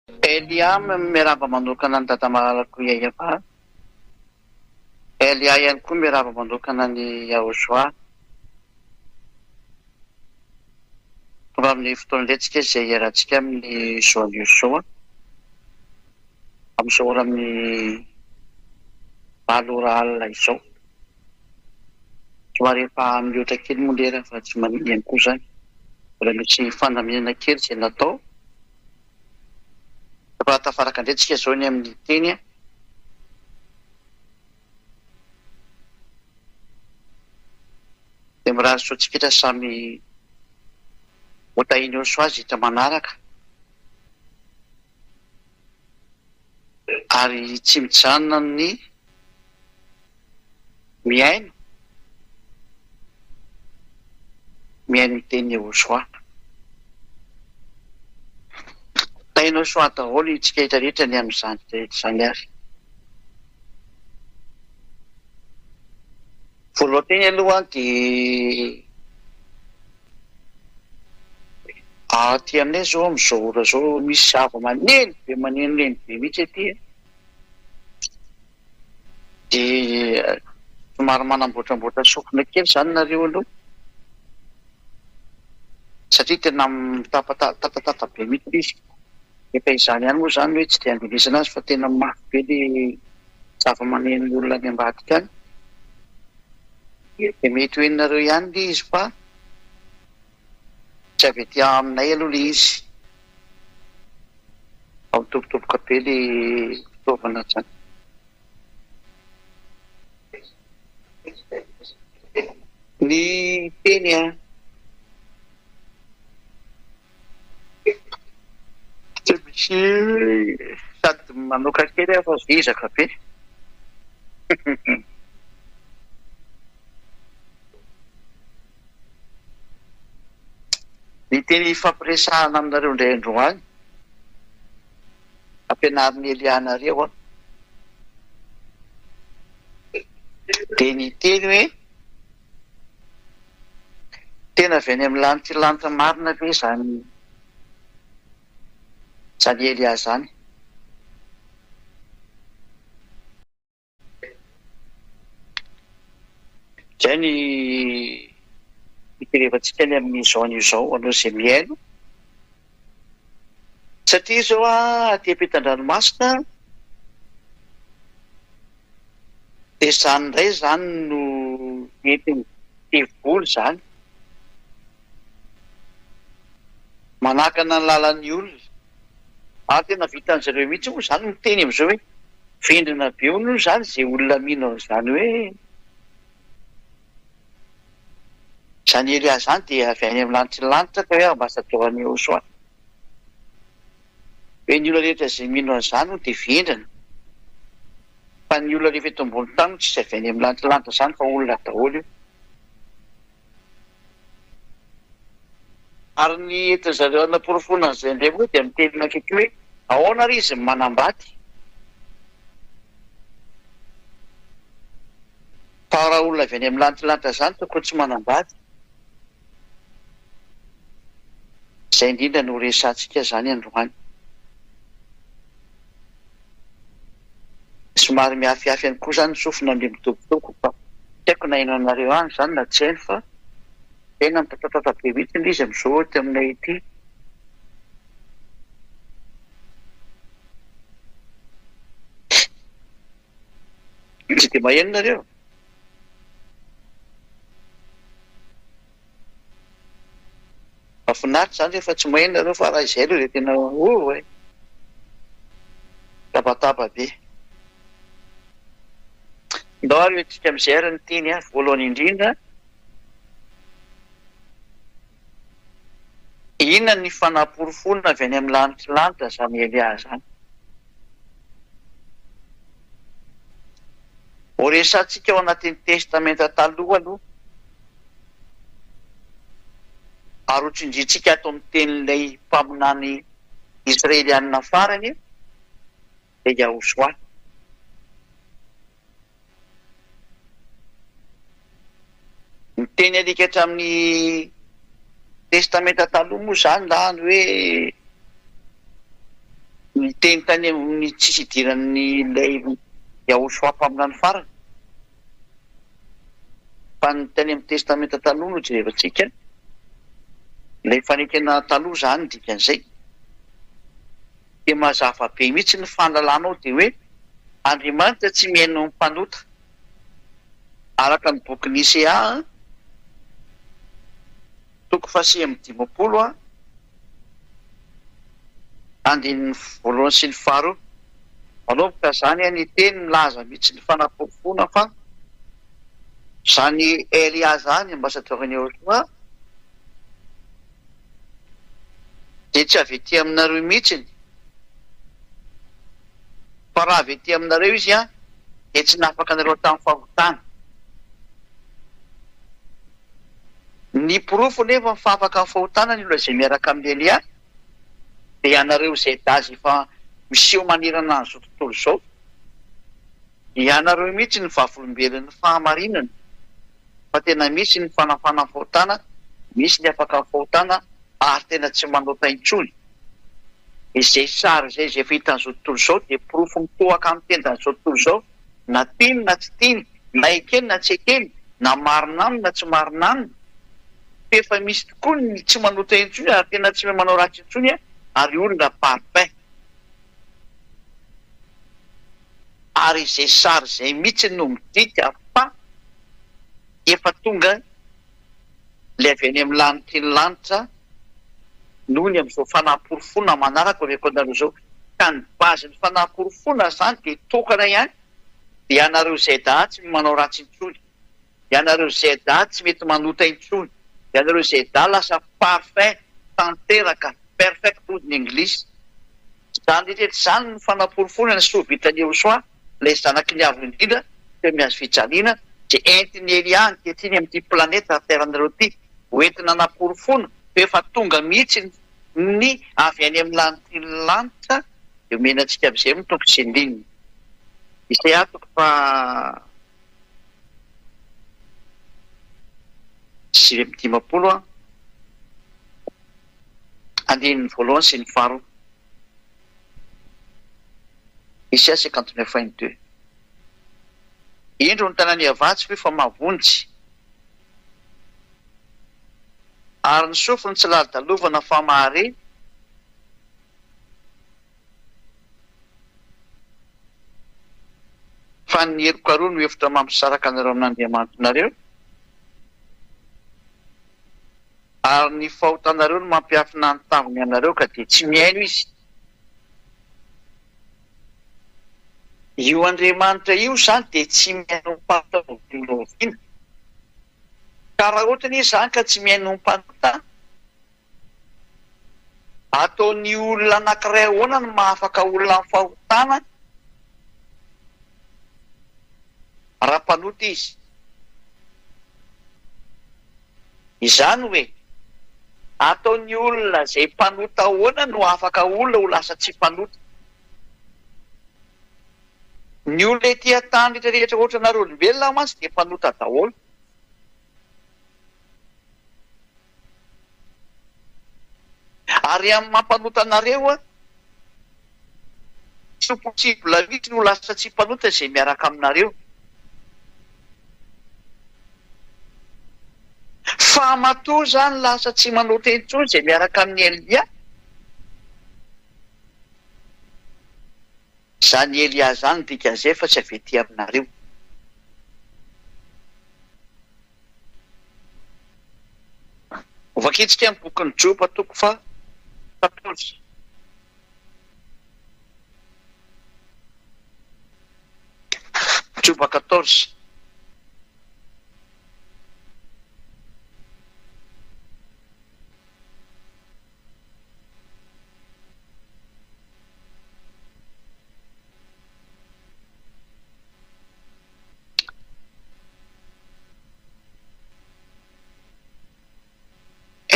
Elia miarahaba manokana ny dada malalako Yahova. Elia ihany koa miarahaba manokana ny Yahozoa. Tonga amin'ny fotoan'iletsika izay iarahantsika amin'ny zoan'io zao amin'izao ora amin'ny 9 ora alina izao. Somary efa mihoatra kely moa lera fa tsy manino ihany koa zany. Mbola misy fandaminana kely izay natao. Raha tafaraka indray zao ny amin'ny teny dia miraha soatsika samy otahiny eo soazy hita manaraka ary tsy mijanona ny miaino ny teny Yahozoa. Tainao soa daholo itsika rehetra rehetra ny amin'izany rehetra izany ary. Voalohany teny aloha dia aty aminay zao amin'izao ora zao misy zava-maneno be manenoneny be mihitsy aty. Dia somary manamboatramboatra sofina kely zany nareo aloha. Satria tena tapatapa be mihitsy izy. Efa izany ihany moa zany hoe tsy dia andinisana azy fa tena mafy be ny zava-maneno olona any ambadika any. Dia mety ho henonareo ihany le izy fa tsy avy etỳ aminay aloha le izy. Ao mitobotoboka be le fitaovana zany. Ny teny sady manoka kely fa zizaka be. Ny teny fampiresahana aminareo indray androany ampianarin'ny Elianareo dia ny teny hoe tena avy any amin'ny lanitra marina ve zany Elia zany. Izay ny hikerevantsika ny amin'izao an'izao anao izay miaino. Satria zao aty ampitan-dranomasina dia zany indray zany no entiny tevoly zany. Manakana ny lalan'ny olona. Tena vitan'ny zareo mihitsy moa zany miteny amin'izao hoe vendrina be hono zany izay olona mino an'izany hoe zany Elia zany dia avy any amin'ny lanitra ka hoe ambasadôran'i Yahozoa. Hoe ny olona rehetra izay mino an'izany dia vendrina. Fa ny olona rehefa eto ambony tany tsy avy any amin'ny lanitra zany fa olona daholo io. Ary ny entin zareo anaporofona an'izay indray moa dia miteny akaiky hoe ahoana ry izy manambady. Fa raha olona avy any amin'ny lanitra zany tokony tsy manambady. Izay indrindra no resantsika zany androany. Somary mihafiafy ihany koa zany sofina ny mitokotoko fa tsy haiko na ino anareo any zany na tsy haino fa tena mitatatata be mihitsy izy amin'izao ty aminay ity. Tsy dia maheno nareo. Mahafinaritra zany rehefa tsy maheno nareo fa raha izay aloha dia tena tabataba be. Ndao ary hoentsika amin'izay ary ny teny voalohany indrindra. Inona ny fanamporofonina avy any amin'ny lanitra zany Elia zany. Ho resantsika ao anatin'ny testamenta taloha aloha. Ary ho tsindrintsika ato amin'ny tenin'ilay mpaminany Israelianina farany dia Yahozoa. Ny teny alika hatramin'ny testamenta taloha moa zany zany hoe ny teny tany amin'ny tsisy idiran'ny ilay Yahosoa mpaminany farany. Fa ny teny amin'ny testamenta taloha no jerevantsika, ilay fanekena taloha zany dikan'izay. Dia mazava be mihitsy ny fanalanao dia hoe Andriamanitra tsy mihaino ny mpanota. Araka ny boky Nisea toko 150 andininy voalohany sy ny faharoa. Manomboka zany ny teny milaza mihitsy ny fanaporofona fa zany Elia zany ambasadorany Yahosoa dia tsy avy ety aminareo mihitsiny, fa raha avy ety aminareo izy dia tsy nafaka anareo tamin'ny fahotana. Ny porofo nefa mifafaka amin'ny fahotana ny olona izay miaraka amin'ny Elia dia ianareo izay dazy efa miseho manerana an'izao tontolo izao. Ianareo mihitsy ny vavolombelon'ny fahamarinana, fa tena misy ny fanafana amin'ny fahotana, misy ny afaka amin'ny fahotana ary tena tsy manota intsony. Izay sary izay efa hitan'izao tontolo izao dia porofo mitohaka amin'ny tendan'izao tontolo izao, na tiany na tsy tiany, na ekeny na tsy ekeny, na marina aminy na tsy marina aminy. Efa misy tokoa ny tsy manota intsony ary tena tsy manao ratsy intsony ary olona parfait. Ary izay sary izay mihitsy no midika fa efa tonga ilay avy any amin'ny lanitra ny lanitra noho ny amin'izao fanaporofona manaraka reko anareo izao. Ka ny bazin'ny fanaporofona zany dia tokana ihany dia ianareo izay daha tsy manao ratsy intsony, ianareo izay daha tsy mety manota intsony, ianareo izay daha lasa parfait, tanteraka, perfect hoy ny Anglisy. Zany rehetra zany ny fanaporofona ny sovitan'ny Yahosoa, ilay zanaky ny avo indrindra teo miazo fijaliana, dia entiny Elia ankehitriny amin'ity planeta teranareo ity, hoentina naporofona efa tonga mihitsy ny avy any amin'ny lanitra ny lanitra dia omenantsika amin'izay mitombo sy andininy. Izay atoko fa 50 andininy voalohany sy ny faharoa. Isaia 59:22. Indro ny tanany avatsy fa mavonjy, ary ny sofiny tsy lalidalovana fa mahare, fa ny heloka roa no hevitra mampisaraka anareo amin'Andriamanitrareo, ary ny fahotanareo no mampiafina ny tavony anareo ka dia tsy mihaino izy. Io Andriamanitra io zany dia tsy mihaino ny mpanotaviana. Ka raha ohatra izy zany ka tsy mihaino ny mpanota, ataony olona anankiray ahoana no mahafaka olona amin'ny fahotana raha mpanota izy. Izany hoe ataony olona izay mpanota ahoana no afaka olona ho lasa tsy mpanota. Ny olona ety an-tany rehetrarehetra ohatra nareo olombelona mantsy dia mpanota daholo. Ary amin'ny mampanota anareo tsy possible mihitsy no lasa tsy mpanota izay miaraka aminareo. Fa matoa zany lasa tsy manota intsony izay miaraka amin'ny Elia. Zany Elia zany dikan'izay fa tsy avy ety aminareo. Vakitsika amin'ny bokin'ny Joba toko 14. Joba 14.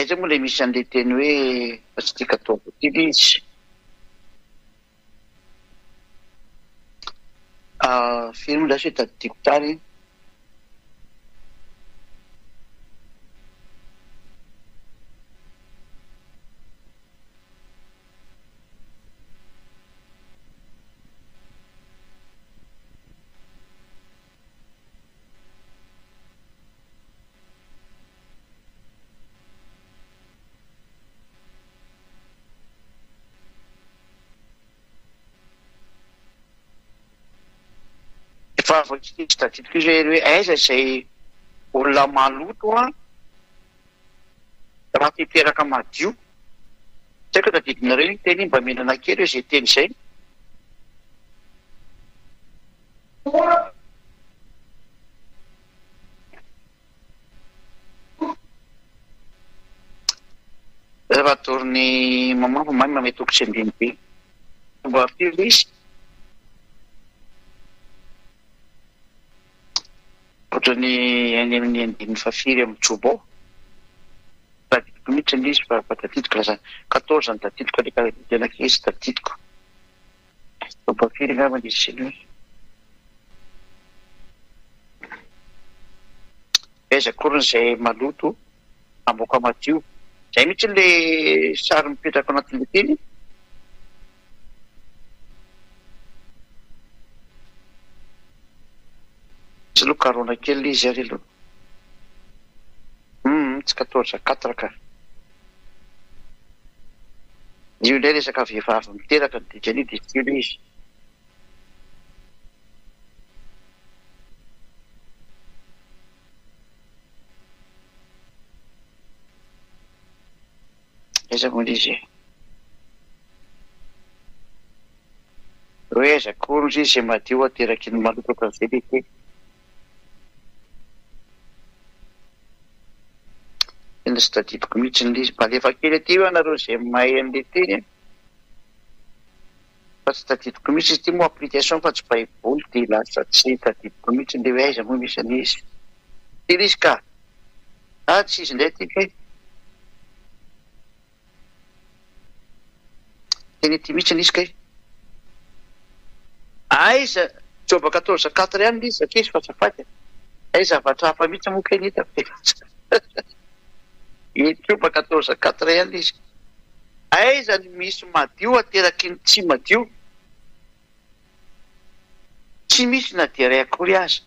Aiza moa ilay misy an'ilay teny hoe fa tsy tika atao voatily izy. Firy moa lasa hoe tadidiko tsara iny. fa voakitsy tadidiko izy hoe aiza izay olona maloto a raha fiteraka madio tsy haiko tadidinareo iny teny iny mba menana kely hoe zay teny izay rehefa torony mamampo mamy mametoko sy ambiny be mba firy izy ohatrany any amin'ny andininy fafiry amin'ny tsobo tadidiko mihitsy n'izy fa tadidiko lasa 14 ny tadidiko aleka tena kely tadidiko mba firy angambany izy siny hoe aiza korony izay maloto amboaka madio zay mihitsy le sary mipetraka anatin'le teny izy aloha karona kely izy ary aloha tsy 14 ka io indray resaka vehivavy miteraka ny dikany dia kely izy aiza moa izy hoe aiza kory izy izay madio ateraky ny maloto okan'izay lehibe eny sy tadidiko mihitsy ny izy malefa kely aty io anareo izay mahay an'le teny fa tsy tadidiko mihitsy izy ty moa application fa tsy baiboly dia lasa tsy tadidiko mihitsy nle hoe aiza moa misy an'izy teny izy ka tsy izy indray tika teny ty mihitsy nisy kay aiza joba 14 ihany izy zakay izy fa safady aiza zavatra hafa mihitsy moa kay nita joba 14 ihany izy aiza ny misy madio ateraky ny tsy madio tsy misy na dia ray akory azy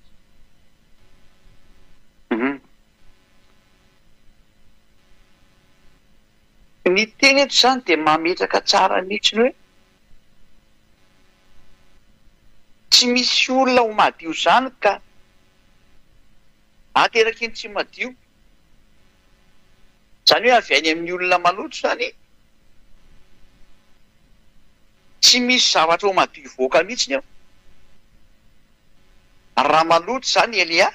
ny teny eto izany dia mametraka tsara mihitsy ny hoe tsy misy olona ho madio izany ka ateraky ny tsy madio izany hoe avy any amin'ny olona maloto izany tsy misy zavatra ho madio voaka mihitsy ny ao raha maloto izany Elia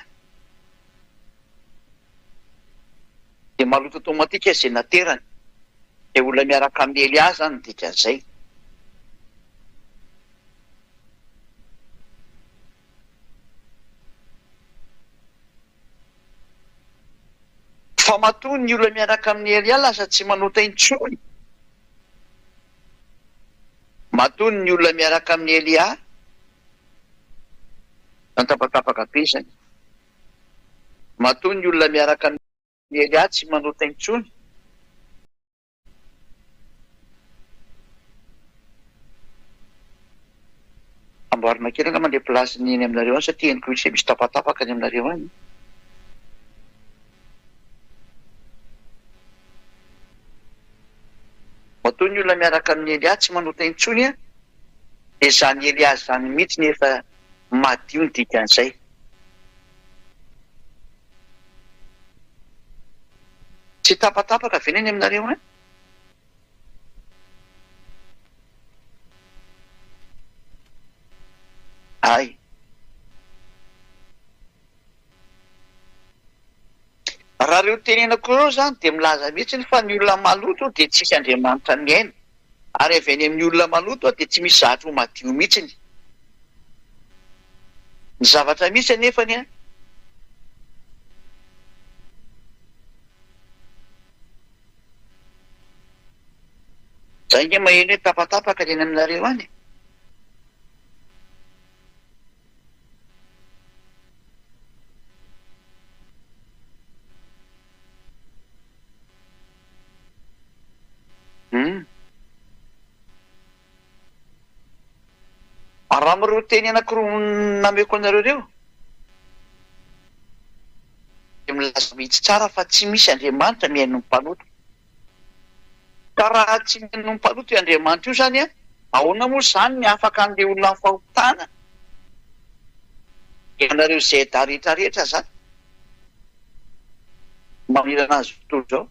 dia maloto automatika izay naterany dia olona miaraka amin'ny Elia zany ny dikan'izay fa matony ny olona miaraka amin'ny Elia lasa tsy manota intsony matony ny olona miaraka amin'ny Elia antapatapaka be zany matony ny olona miaraka amin'ny Elia tsy manota intsony amboarina kely angamba le plasiny eny aminareo any satria eniko misy misy tapatapaka any aminareo any matony ny olona miaraka amin'ny Elia tsy manota intsony a dia zany Elia zany mihitsy nefa madio ny dikan'izay tsy tapatapaka ve ny aminareo any ay raha reo tenenako zany dia milaza mihitsy fa ny olona maloto dia tsisy Andriamanitra miaina ary avy any amin'ny olona maloto dia tsy misy zavatra ho madio mihitsy ny zavatra misy anefany a zay nge maheno hoe tapatapaka ny eny aminareo any raha mireo teny anankiroa nameko anareo reo dia milaza mihitsy tsara fa tsy misy Andriamanitra miaino ny mpanoto ka raha tsy miaino ny mpanoto io Andriamanitra io zany a ahoana moa zany ny afaka an'le olona ny fahotana ianareo zeta rehetrarehetra zany manirana azy tontolo zao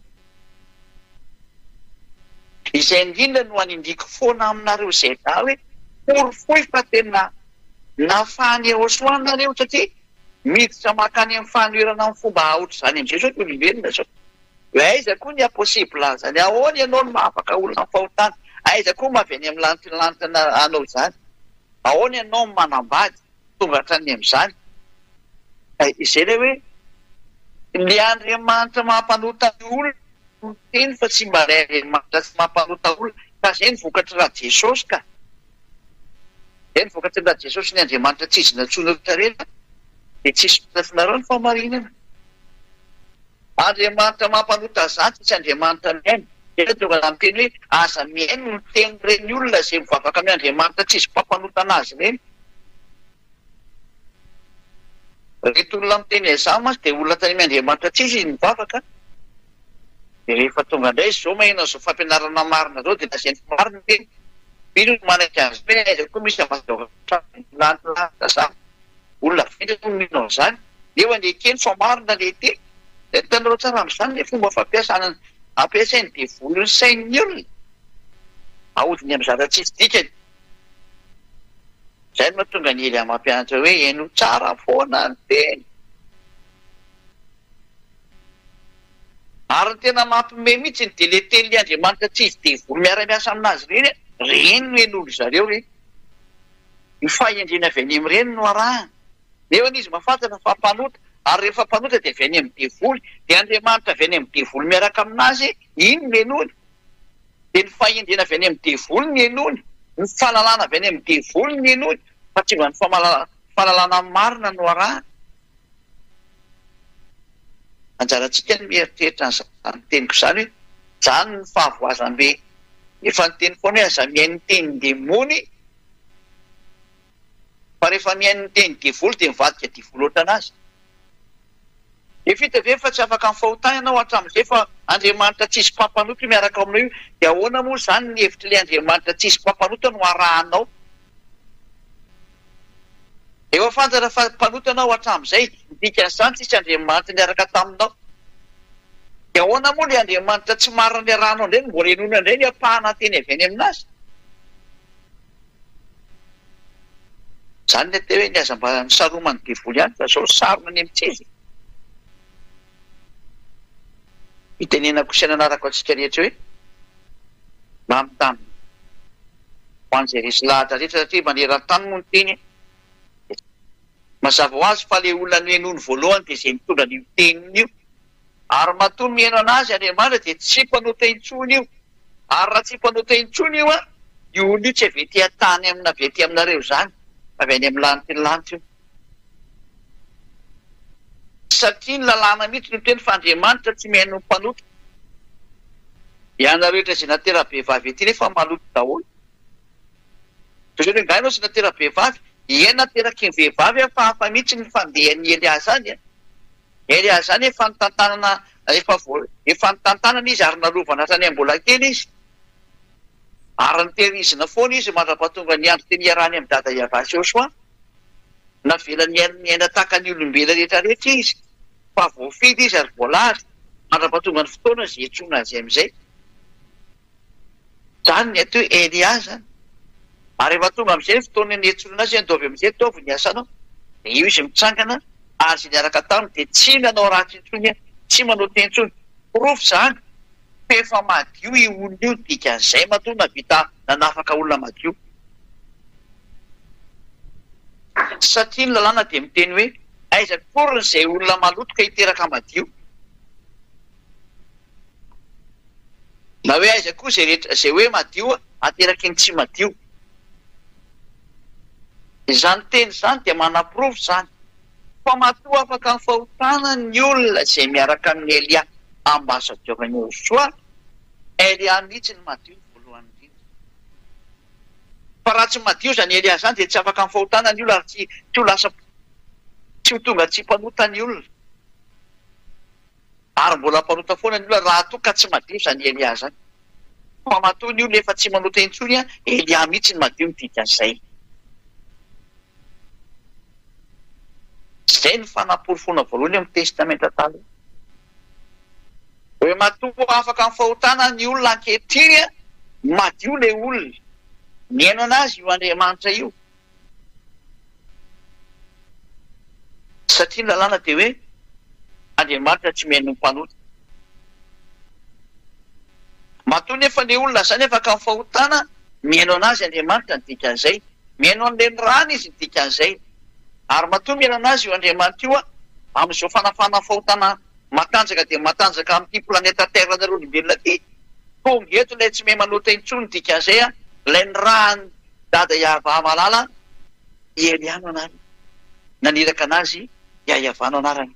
izay indrindra no anindiko foana aminareo zeta hoe porofoy fa tena nafany eosoanareo satria miditra makany amin'ny fanoerana amin'ny fomba aotra zany am'izay zao tolombelona zao hoe aiza koa ny apossible zany ahoany ianao no mahafaka olona ny fahotana aiza koa mavy any amin'ny lanitolantana anao zany ahoany ianao ny manambady tonga hatrany am'izany izay le hoe ny Andriamanitra mampanotany olona teny fa tsy mba ray Andriamanitra tsy mampanota olona ka zay ny vokatry raha Jesosy ka zay ny vokatry raha Jesosy ny Andriamanitra tsy izy natsoina rehetrarehetra dia tsisy fitafinareo ny famarinana Andriamanitra mampanota zany tsy Andriamanitra miaina dia tonga amiteny hoe aza miaino ny teny reny olona zay mivavaka amin'ny Andriamanitra tsy izy mpampanota anazy reny reto olona miteny izany masy dia olona tany amin'ny Andriamanitra tsy izy mivavaka dia rehefa tonga indray zao maheno zao fampianarana marina zao dia nazay ny marina teny bino manaiky azy hoe aiza koa misy avalanilanta zany olona vita no mino zany eo ande kely fa marina lehibe dia tanareo tsara amin'izany le fomba fampiasana ampiasainy dia volony sain'ny olona ahodiny amin'ny zava-tsisy dikany zay no mahatonga ny ely mampianatra hoe eno tsara foana ny teny ary ny tena mampime mihitsy ny dia le teny le Andriamanitra tsy izy dia voly miara-miasa aminazy reny reny no en'olo zareo reny ny fahendrena avy any amin'ireny no arahana nefa izy mahafantatra fa mpanota ary rehefa mpanota dia avy any amin'ny devoly dia Andriamanitra avy any amin'ny devoly miaraka aminazy iny no enony dia ny fahendrena avy any amin'ny devoly ny enony ny fahalalana avy any amin'ny devoly ny enony fa tsy mba ny fahalalana marina no arahana anjarantsika ny mieritreritra ny teniko izany hoe zany ny fahavoazam-be efa ny teny foana hoe aza mihaino ny teny demony fa rehefa mihaino ny teny devoly dia mivadika devoly oatra anazy vita ve fa tsy afaka ny fahotana ianao hatramin'izay fa Andriamanitra tsisy mpampanota miaraka aminao io dia ahoana moa zany ny hevitra le Andriamanitra tsisy mpampanota no arahanao efa fantatra fa mpanota anao hatramin'izay dikan'izany tsisy Andriamanitra niaraka taminao dia ahoana moa le Andriamanitra tsy marina ny arahanao indray no mbola enona indray ny apahana teny avy any aminazy zany ny te hoe ny aza mba nisaromany devoly ihany fa zao sarona ny amints'izy hitenenako sy nanarako antsika rehetra hoe mamitany ho an'izay resy lahatra rehetra satria maneran-tany moa ny teny mazava ho azy fa le olona no enony voalohany dia izay mitondra n'io teniny io ary matoa mihaino anazy Andriamanitra dia tsy mpanota intsony io ary raha tsy mpanota intsony io a io olona io tsy avy ety an-tany amina avy ety aminareo zany avy any amin'ny lanitra ny lanitra io satria ny lalàna mihitsy no teny fa Andriamanitra tsy mihaino ny mpanota ianareo rehetra izay natera-behivavy ety nefa maloto daholo toy izao ngainao sy natera-behivavy iena nateraky ny vehivavy fa hafa mihitsy ny fandehan'ny Eliaza zany Eliaza zany efa nitantanana efa nitantanana izy ary nalovana hatrany am-bola kely izy ary nitehirizina foana izy mandrapahatonga ny andro teny iarahany amin'ny dada Iavasy Joshua navelany aina tahaka ny olombelona rehetra rehetra izy fa voafidy izy ary voalary mandrapahatonga ny fotoana izay etsoina azy amin'izay zany ny atao Eliaza ary efa tonga amin'izay ny fotoana ny etsoina azy andovy amin'izay taovy ny asanao dia io izy mitsangana ary izay niaraka taminy dia tsy nanao ratsy intsony tsy manao tentsony porofo zany efa madio io olona io dikan'izay matoa navita nanafaka olona madio satria ny lalàna dia miteny hoe aiza korony izay olona malotoka hiteraka madio na hoe aiza koa zay rehetra izay hoe madio ateraky ny tsy madio izany teny zany dia manapirofo zany fa matoa afaka ny fahotana ny olona izay miaraka amin'ny Elia ambasadiovany Joshua Elia mihitsy ny madio ny voalohany indrindra fa raha tsy madio zany Elia zany dia tsy afaka ny fahotana ny olona ary tsy ho lasa tsy ho tonga tsy mpanota ny olona ary mbola mpanota foana ny olona raha toa ka tsy madio zany Elia zany fa matoa ny olona efa tsy manota intsony a Elia mihitsy ny madio ny dikan'izay zay ny fanaporofona voalohany amin'ny testamenta taloha. Hoe matoa afaka amin'ny fahotana ny olona ankehitriny madio le olona miaino anazy io Andriamanitra io. Satria ny lalàna dia hoe Andriamanitra tsy miaino ny mpanota. Matoa nefa le olona zany afaka amin'ny fahotana miaino anazy Andriamanitra ny dikan'izay, miaino an'le ny rany izy ny dikan'izay. Ary matoa miaino anazy io Andriamanitra io amin'izao fanafana fahotana matanjaka dia matanjaka amin'ity planeta terre nareo olombelona ty. Tonga eto ilay tsy mahay manota intsony ny dikan'izay ilay ny rany dada Iavamalala Eliano anarany, naniraka anazy Iavano anarany.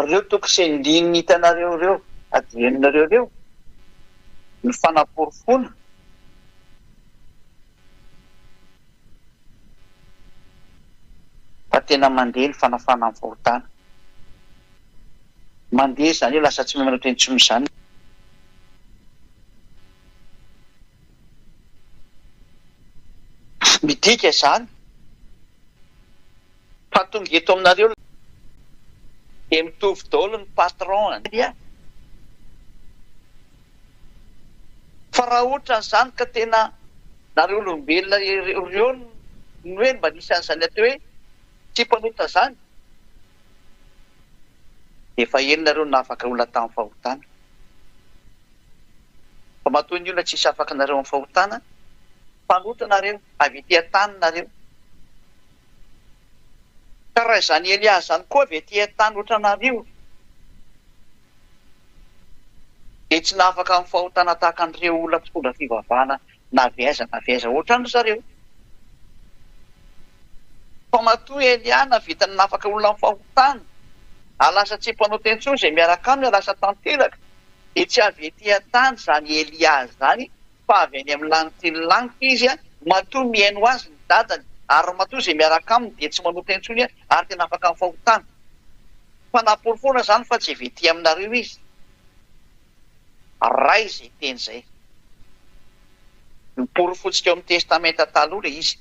Reo toko sy andiny hitanareo reo, adianinareo reo, ny fanaporofona fa tena mandeha ny fanafana amin'ny fahotana. Mandeha zany hoe lasa tsy mahay manota intsony zany. Midika zany fa tonga eto aminareo dia mitovy daholo ny patron dia. Fa raha ohatran'izany ka tena nareo olombelona ireo ny hoe mba nisy an'izany atao hoe tsy mpanota zany, dia efa eny nareo nafaka olona tamin'ny fahotana. Fa matoa ny olona tsisy afaka nareo amin'ny fahotana, mpanota nareo, avy ety an-tany nareo. Ka raha izany Elias zany koa avy ety an-tany ohatranareo, dia tsy nafaka amin'ny fahotana tahaka an'ireo olona mpitondra fivavahana na viaiza ohatran zareo. Fa matoa Eliana vitany nafaka olona amin'ny fahotana, lasa tsy mpanota intsony izay miaraka aminy, lasa tanteraka, dia tsy avy ety an-tany zany Elias zany, fa avy any amin'ny lanitry ny lanitra izy matoa miaino azy ny dadany, ary matoa izay miaraka aminy dia tsy manota intsony ary tena afaka amin'ny fahotana. Fa naporofona zany fa tsy vety aminareo izy. Ray izay teny izay. Niporofontsika amin'ny testamenta taloha ilay izy.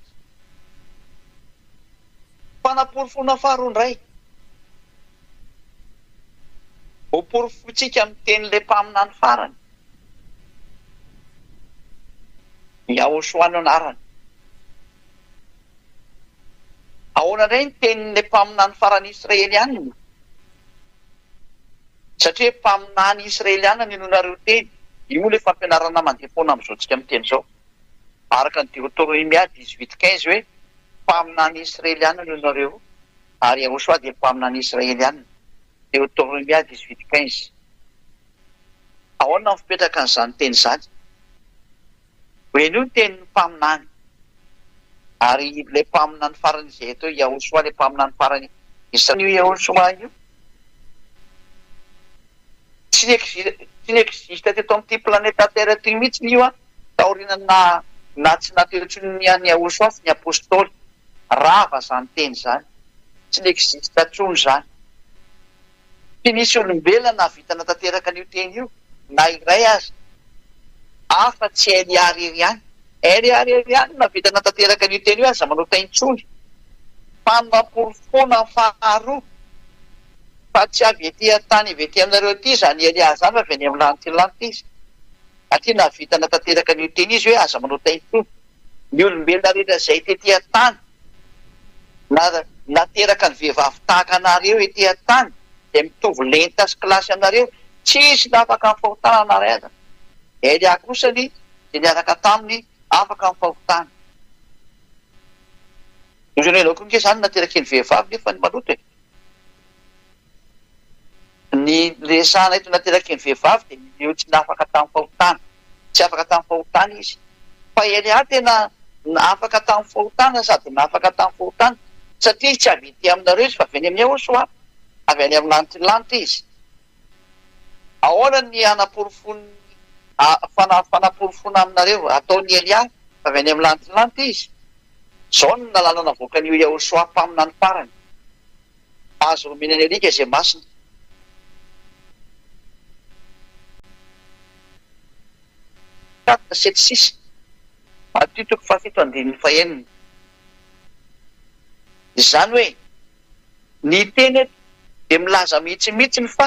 Fa naporofona faharoa indray. Hoporofontsika amin'ny tenin'ilay mpaminany farany. Yahoshua no anarany. Ahoana indray ny tenin'ilay mpaminany farany Israelianina? Satria mpaminany Israelianina ny nareo teny. Io ilay fampianarana mandeha foana amin'izao tsika amin'ny teny izao. Araka ny Deutéronomia 18:15 hoe mpaminany Israelianina ny nareo, ary Yahoshua dia mpaminany Israelianina. Deutéronomia 18:15. Ahoana mipetraka an'izany teny izany? Hoe io ny tenin'ny mpaminany. Ary ilay mpaminany farany izay atao Yahoshua, ilay mpaminany farany Israely io Yahoshua io. Tsy n'existe teto amin'ity planeta terre ty mihitsy io taoriana na tsy nateo intsony ny Yahoshua sy ny apôstôly. Rava zany teny zany. Tsy n'existe intsony zany. Tsy nisy olombelona navita natanteraka an'io teny io, na iray azy. Afa tsy Eliary ihany. Eliary ihany navita natanteraka an'io teny io aza manota intsony. Fa naporofona faharoa. Fa tsy avy ety an-tany avy ety aminareo ity zany Elias zany fa avy any amin'ny lanitra ny lanitra izy. Atỳ navita natanteraka an'io teny izy hoe aza manota intsony. Ny olombelona rehetra izay ety an-tany nateraka ny vehivavy tahaka anareo ety an-tany, dia mitovy lenta sy kilasy anareo, tsisy nafaka amin'ny fahotana anareo. Elia kosany dia niaraka taminy afaka amin'ny fahotana. Izy ianao koa nke zany nateraky ny vehivavy nefa ny maloto e. Ny resahana eto nateraky ny vehivavy dia eo tsy nafaka tamin'ny fahotana. Tsy afaka tamin'ny fahotana izy. Fa Elia tena afaka tamin'ny fahotana sady nafaka tamin'ny fahotana. Satria tsy avy ety aminareo izy fa avy any amin'ny Yahoshua, avy any amin'ny lanitra ny lanitra izy. Ahoana ny fanaporofona aminareo ataon'ny Elia fa avy any amin'ny lanitra ny lanitra izy. Zao no nalàna navoaka an'io Yahoshua mpaminany farany. Azo romenany alika izay masina. Setsisy. Atitoko fafito andininy faheniny. Izany hoe ny teny eto dia milaza mihitsimihitsiny fa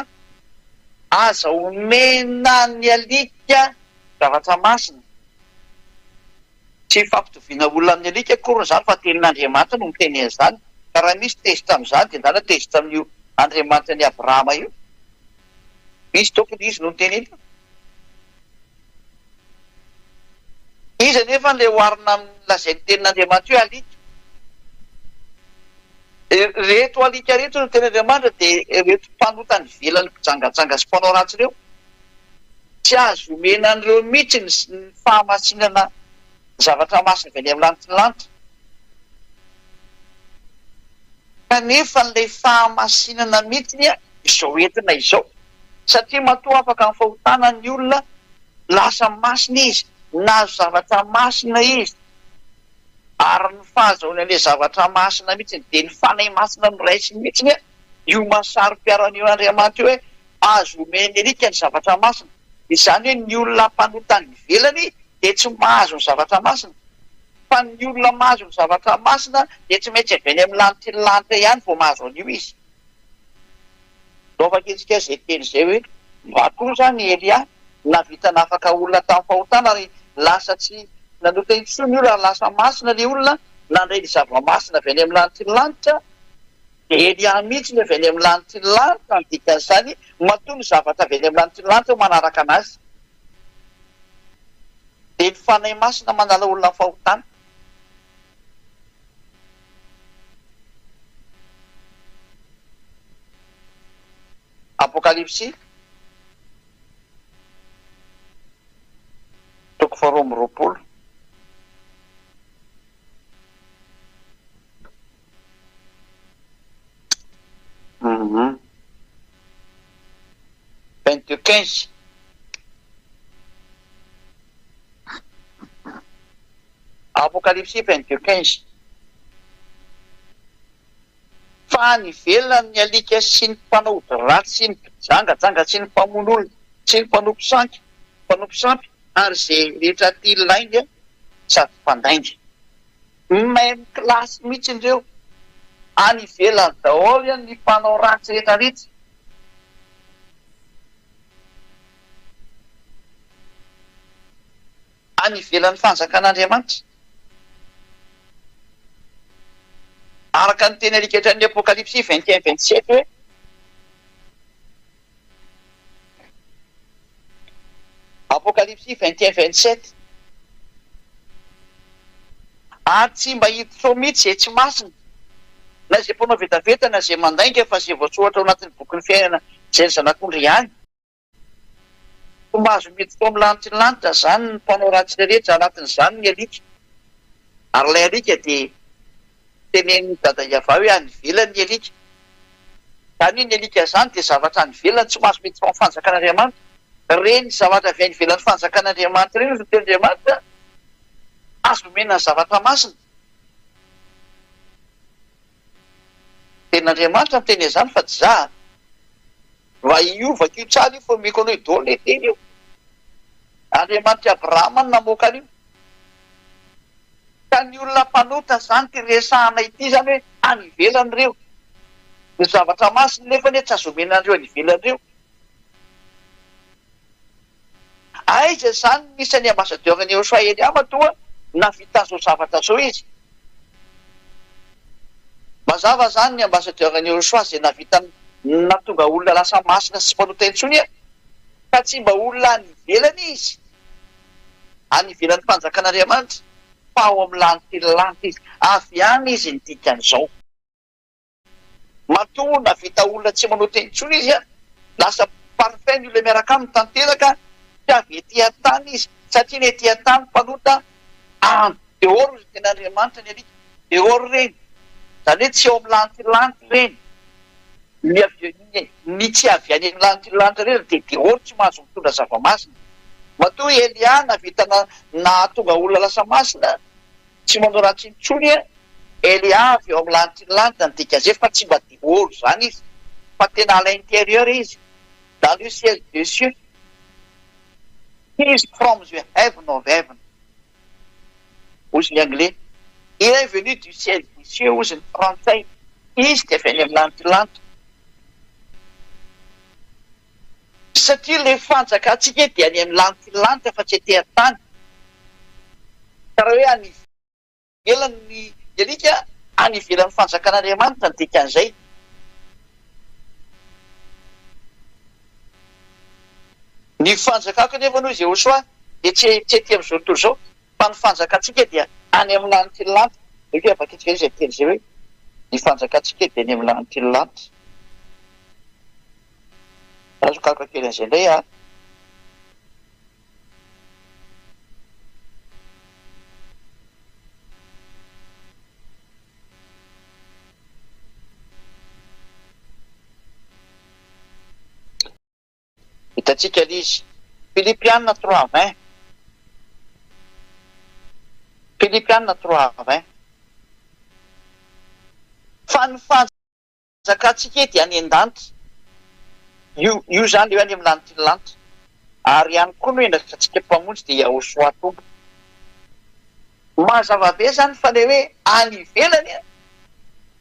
aza omena ny alika zavatra masina. Tsy fampitoviana olona amin'ny alika akory izany fa tenin'Andriamanitra no miteny an'izany. Ka raha misy tezitra amin'izany dia zany tezitra amin'io Andriamanitra ny Abrahama io. Misy tokony izy no miteny eto. Izy anefa ilay oharina amin'ilazay tenin'Andriamanitra io alika. Reto alika reto no tenin'Andriamanitra dia reto mpanotany velany mpijangatsanga sy mpanao ratsy ireo. Tsy azo omena an'ireo mihitsy ny fahamasinana zavatra masina avy any amin'ny lanitra. Kanefa n'ilay fahamasinana mihitsy izao entina izao. Satria matoa afaka amin'ny fahotana ny olona lasa masina izy, nahazo zavatra masina izy. Ary ny fahazahoana ilay zavatra masina mihitsy dia ny fanahy masina no raisiny mihitsy io mahasaro-piaran'io Andriamanitra io hoe azo omeny alika ny zavatra masina. Izany hoe ny olona mpanotany velany dia tsy mahazo ny zavatra masina. Fa ny olona mahazo ny zavatra masina dia tsy maintsy avy any amin'ny lanitra ihany vao mahazo an'io izy. Lova kitsika izay teny izay hoe matoa zany Elia navitana afaka olona tamin'ny fahotana ary lasa tsy nanota intsony ny olona lasa masina ilay olona nandray ny zava-masina avy any amin'ny lanitra dia Elia mihitsy ny avy any amin'ny lanitra ny dikan'izany matoa ny zavatra avy any amin'ny lanitra manaraka anazy. Dia ny fanahy masina manala olona fahotana. Apokalipsy toko 2:20. Apokalipsy 22:15. Fa ny velona ny alika sy ny mpanao ratsy sy ny mpijangajanga sy ny mpamono olona sy ny mpanompo sampy ary izay rehetra tia lainga sady mpandainga. Même classe mihitsy ireo any ivelany daholo ny mpanao ratsy rehetrarehetra. Any ivelan'ny fanjakan'Andriamanitra. Araka ny teny alika hatrany Apokalipsy 21:27 hoe Apokalipsy 21:27 ary tsy mba hiditra mihitsy izay tsy masina na izay mpanao vetavetana izay mandainga fa izay voasoratra ao anatin'ny bokin'ny fiainana izay ny zanak'ondry ihany. Fomba azo miditra amin'ny lanitra izany ny mpanao ratsy rehetra anatin'izany ny alika. Ary ilay alika dia tenen'ny dada Iava hoe any ivelany ny alika. Tany ny alika izany dia zavatra any ivelany tsy mahazo miditra amin'ny fanjakan'Andriamanitra. Reny zavatra avy any ivelan'ny fanjakan'Andriamanitra reny ny Andriamanitra azo omena ny zavatra masina. Ten'Andriamanitra miteny izany fa tsy za va iovako io tsara io fa meko anao idolo le teny io. Andriamanitra Abrahama namoaka an'io. Ka ny olona mpanota izany ty resahana ity zany hoe any ivelany ireo. Ny zavatra masina nefa tsy azo omena andreo any ivelany ireo. Aiza izany misy any ambasadioran'ny Elia matoa navita an'izao zavatra zao izy. Mazava zany ny ambasadioran'ny Elia izay nahatonga olona lasa masina sy mpanota intsony ka tsy mba olona any ivelany izy. Any ivelan'ny fanjakan'Andriamanitra fa ao amin'ny lanitra izy. Avy any izy ny dikan'izao. Matoa navita olona tsy manota intsony izy lasa parfait ny olona miaraka aminy tanteraka tsy avy ety an-tany izy satria ny ety an-tany mpanota dehoro izy ten'Andriamanitra ny alika. Dehoro reny. Zany hoe tsy ao amin'ny lanitra reny. Ny tsy avy any amin'ny lanitra reny dia dehoro tsy mahazo mitondra zava-masina. Matoa Elia navita nahatonga olona lasa masina tsy manao ratsy intsony Elia avy ao amin'ny lanitra ny dikazay fa tsy mba dehoro zany izy fa tena à l'intérieur izy. Dans le ciel des cieux. He is from the heaven of heaven. Hozy ny anglais. Il est venu du ciel des cieux ozy ny frantsay. Izy dia avy any amin'ny lantilanitra. Satria ilay fanjakantsika dia any amin'ny lantilanitra fa tsy etỳ an-tany. Ka raha hoe any ivelan'ny alika any ivelan'ny fanjakan'Andriamanitra ny dikan'izay. Ny fanjakako anefa noho izy Josoa dia tsy etỳ amin'izao tontolo izao, fa ny fanjakantsika dia any amin'ny lantilanitra. Efa afaka itsika izay teny izay hoe ny fanjakantsika dia any amin'ny lantilanitra. Raha sokako kely an'izay indray a. Hitantsika izy Philippians 3:20. Philippians 3:20. Fa ny fanjakantsika dia any an-danitra. Io zany eo any amin'ny lantilanitra. Ary ihany koa no endrakantsika mpamonjy dia Josoa tombo. Mazava be zany fa le hoe any ivelany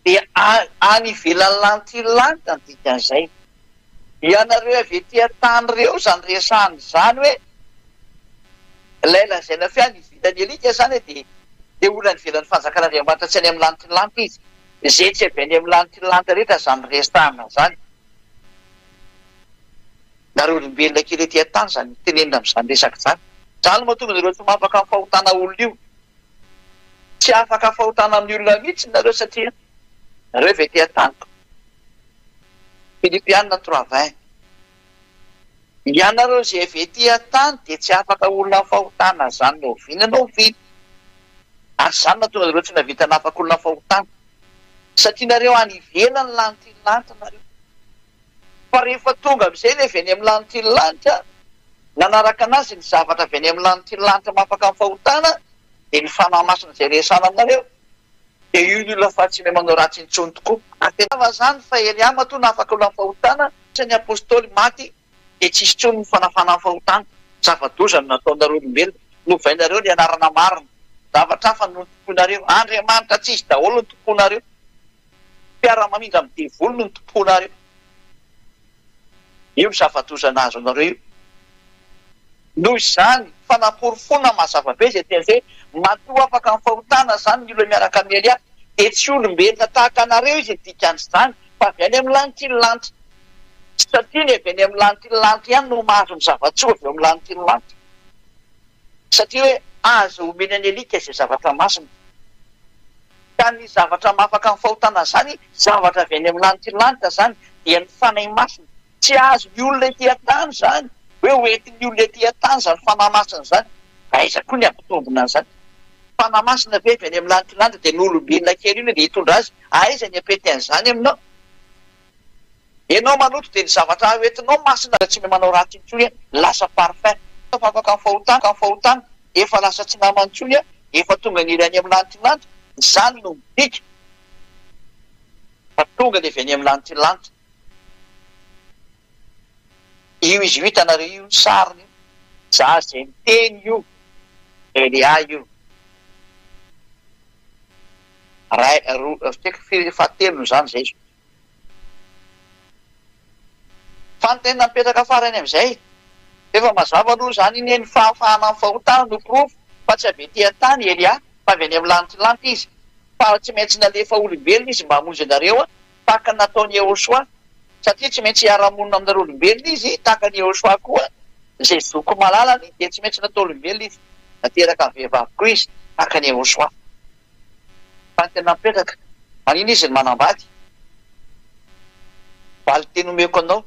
dia any ivelan'ny lantilanitra ny dikan'izay. Ianareo avy etỳ an-tany ireo zany resahany zany hoe ilay lazaina fe any ivelany alika zany dia olona ny ivelan'ny fanjakan'Andriamanitra tsy any amin'ny lantilanitra izy. Izay tsy avy any amin'ny lantilanitra rehetra zany resahana zany. Na ry olombelona kely etỳ an-tany zany tenenina amin'izany resaka zany. Zany mahatonga nareo tsy mafaka mifahotana olona io. Tsy afaka fahotana amin'ny olona mihitsy nareo satria nareo avy etỳ an-tany. Philippians 3:20. Ianareo izay avy etỳ an-tany dia tsy afaka olona fahotana zany no oviana no oviana. Ary zany mahatonga nareo tsy nahavita nafaka olona fahotana. Satria nareo any ivelan'ny lantilanitra nareo. Fa rehefa tonga amin'izay ilay avy any amin'ny lantilanitra, nanaraka anazy ny zavatra avy any amin'ny lantilanitra mafaka amin'ny fahotana, dia ny fanahy masina izay resana aminareo, dia io ny olona fa tsy mahay manao ratsy intsony tokoa. Ary tena zany fa Elia matoa nafaka olona fahotana, sy ny apôstôly maty dia tsisy intsony ny fanafana fahotana. Zava-doza no nataonareo olombelona, novainareo ny anarana marina. Zavatra hafa no tomponareo. Andriamanitra tsy izy daholo no tomponareo. Mpiara-mamindra amin'ny devoly no tomponareo. Io ny zava-doza nahazo anareo io. Noho izany fanamporofonina mazava be izay tena izay matoa afaka amin'ny fahotana zany ny olona miaraka amin'ny Elia, dia tsy olombelona tahaka anareo izy dikan'izany fa avy any amin'ny lantilanitra. Satria ny avy any amin'ny lantilanitra ihany no mahazo ny zava-tsoa avy eo amin'ny lantilanitra. Satria hoe azo omeny any alika izay zavatra masina. Ka ny zavatra mafaka amin'ny fahotana zany, zavatra avy any amin'ny lantilanitra zany dia ny fanahy masina. Tsy azo ny olona etỳ an-tany zany. Hoe hoentin'ny olona etỳ an-tany zany fanahy masina zany. Aiza koa ny ampitombona an'izany. Fanahy masina ve avy any amin'ny lantilanitra dia ny olombelona kely iny dia hitondra azy. Aiza ny apety an'izany aminao? Ianao manoto dia ny zavatra hoentinao masina tsy mahay manao ratsy intsony, lasa parfait. Afaka amin'ny fahotana, efa lasa tsy namana intsony, efa tonga ny any amin'ny lantilanitra, izany no midika. Fa tonga dia avy any amin'ny lantilanitra. Io izy io hitanareo io sariny io. Za izay miteny io, Elia io. Fahatelo zany zay. Fa ny tena mipetraka farany amin'izay, efa mazava aloha zany iny ny fahafahana amin'ny fahotana no pirofo, fa tsy avy etỳ an-tany Elia, fa avy any amin'ny lantilanitra izy. Fa tsy maintsy nalefa olombelona izy mba hamonjy anareo, tahaka nataony Josoa. Satria tsy maintsy hiara-monina aminareo olombelona izy, tahaka ny Josoa koa, izay zoko malalany, dia tsy maintsy natao olombelona izy. Nateraka ny vehivavy koa izy, tahaka ny Josoa. Fa ny tena mipetraka, manino izy ny manambady? Valy teny omeko anao.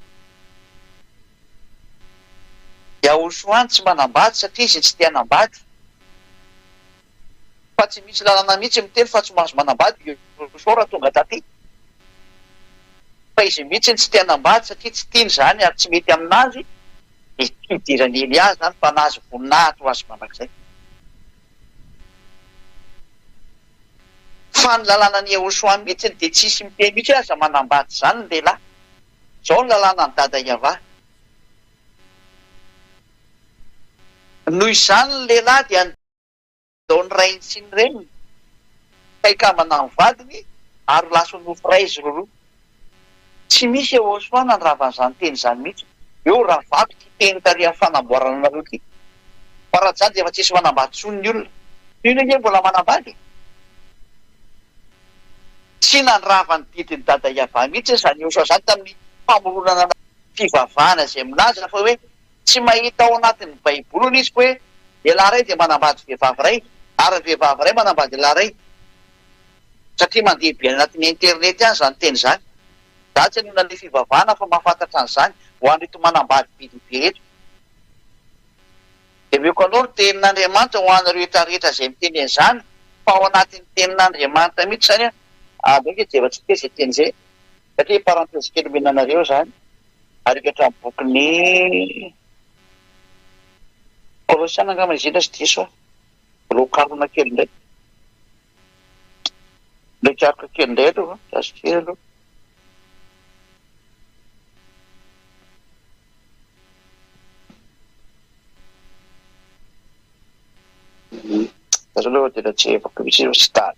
Josoa tsy manambady satria izy tsy tia hanambady. Fa tsy misy lalana mihitsy miteny fa tsy mahazo manambady Josoa raha tonga taty. Fa izy mihitsy tsy tia hanambady satria tsy tiany zany ary tsy mety aminazy. Idirany Elia zany fa nahazo voninahitra ho azy manak'izay. Fa ny lalànan'ny Josoa mihitsy dia tsisy miteny mihitsy aza manambady zany ny lehilahy. Zao ny lalàna ny dada Iava. Noho izany ny lehilahy dia andao ny rainy sy ny reniny. kaikamana ny vadiny ary laso nofray izy roroa. Tsy misy eo soa nandravan'izany teny zany mihitsy. Eo raha vaky ty teny tary amin'ny fanamboarana anareo ty. Fa raha zany dia efa tsisy manambady tsony ny olona. Ino nge mbola manambady? Tsy nandrava ny didiny dada Iava mihitsy zany eo zany tamin'ny famoronana fivavahana izay milaza fa hoe tsy mahita ao anatin'ny baiboly izy hoe lehilahy ray dia manambady vehivavy ray ary vehivavy ray manambady lehilahy ray. Satria mandeha be anatin'ny internet ihany zany teny zany. Za tsy hanona le fivavahana fa mahafantatra an'izany ho an'reto manambady bidibe eto. Dia meko anao ny tenin'Andriamanitra ho an'ireo rehetrarehetra izay miteny an'izany fa ao anatin'ny tenin'Andriamanitra mihitsy zany aleo ke jevatsika izay teny izay. Satria parantesy kely omenanareo zany ary hatramin'ny bokin'ny Kolosiana angamba izy ina sy diso rokarona kely indray. Lekarika kely indray aloha zasy kely aloha. Azo aloha tena tsy efako misy tsy tany.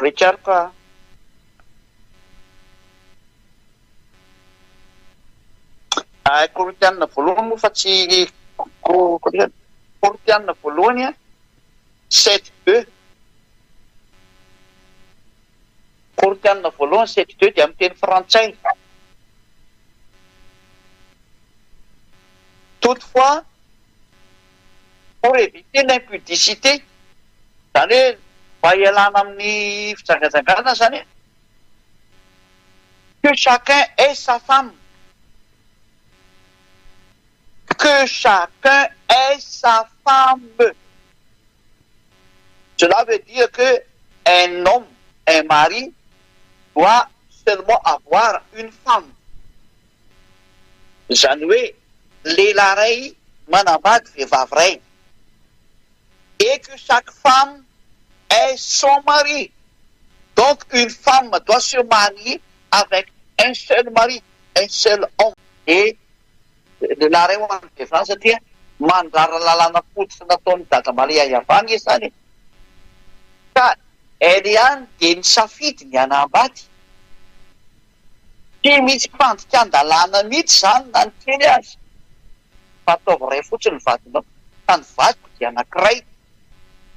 Ricardo Korintianina voalohany moa fa tsy Korintianina voalohany 7:2. Korintianina voalohany 7:2 dia amin'ny teny frantsay. Toutefois, pour éviter l'impudicité, zany hoe mba hialana amin'ny fijangajangana zany que chacun ait sa femme. Que chacun ait sa femme. Cela veut dire que un homme, un mari, doit seulement avoir une femme. Zany hoe lehilahy ray manambady vehivavy ray. Et que chaque femme ait son mari. Donc une femme doit se marier avec un seul mari, un seul homme. Et lehilahy ray ho an'ny vehivavy satria mandrara lalàna fototra nataon'ny dada Maria Iavany zany. Ka ely ihany dia nisafidy ny hanambady. Tsy misy fandika-ndalàna mihitsy zany na ny kely azy. Fa ataovy ray fotsiny ny vadinao. Fa ny vadiko dia anankiray.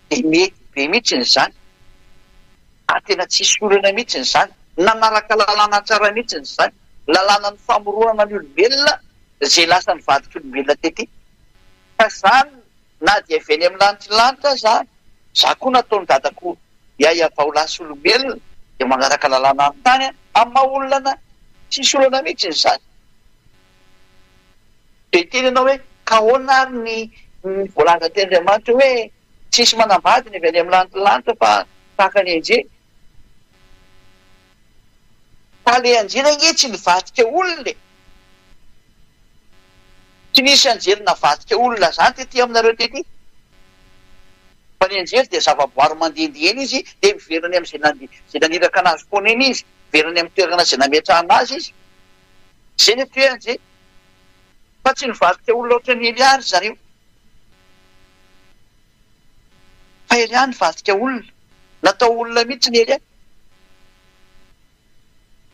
Dia mety be mihitsy zany. Tena tsisy olana mihitsy zany. Nanaraka lalàna tsara mihitsy zany. Lalàna ny famoronana ny olombelona izay lasa ny vadik'olombelona tety. Fa zany na dia avy eny amin'ny lanitra zany. Za koa nataony dadako Iava ho lasa olombelona dia manaraka lalàna amin'ny tany amin'ny maha-olana tsisy olana mihitsy zany. Dia teny ianao hoe ka ahoana ary ny voalaza teny Andriamanitra hoe tsisy manambady ny avy any amin'ny lanitra fa tahaka ny anjely. Fa le anjely ange tsy nivadika olona. Tsy nisy anjely navadika olona zany tety aminareo tety. Fa ny anjely dia zavaboary mandehandeha eny izy dia miveriny amin'izay naniraka anazy foana eny izy. Miveriny amin'ny toerana izay nametrahana azy izy. Izay ny atao hoe anjely. Fa tsy nivadika olona ohatra ny Eliary zareo. Fa Eliary nivadika olona. Natao olona mihitsy ny Eliary.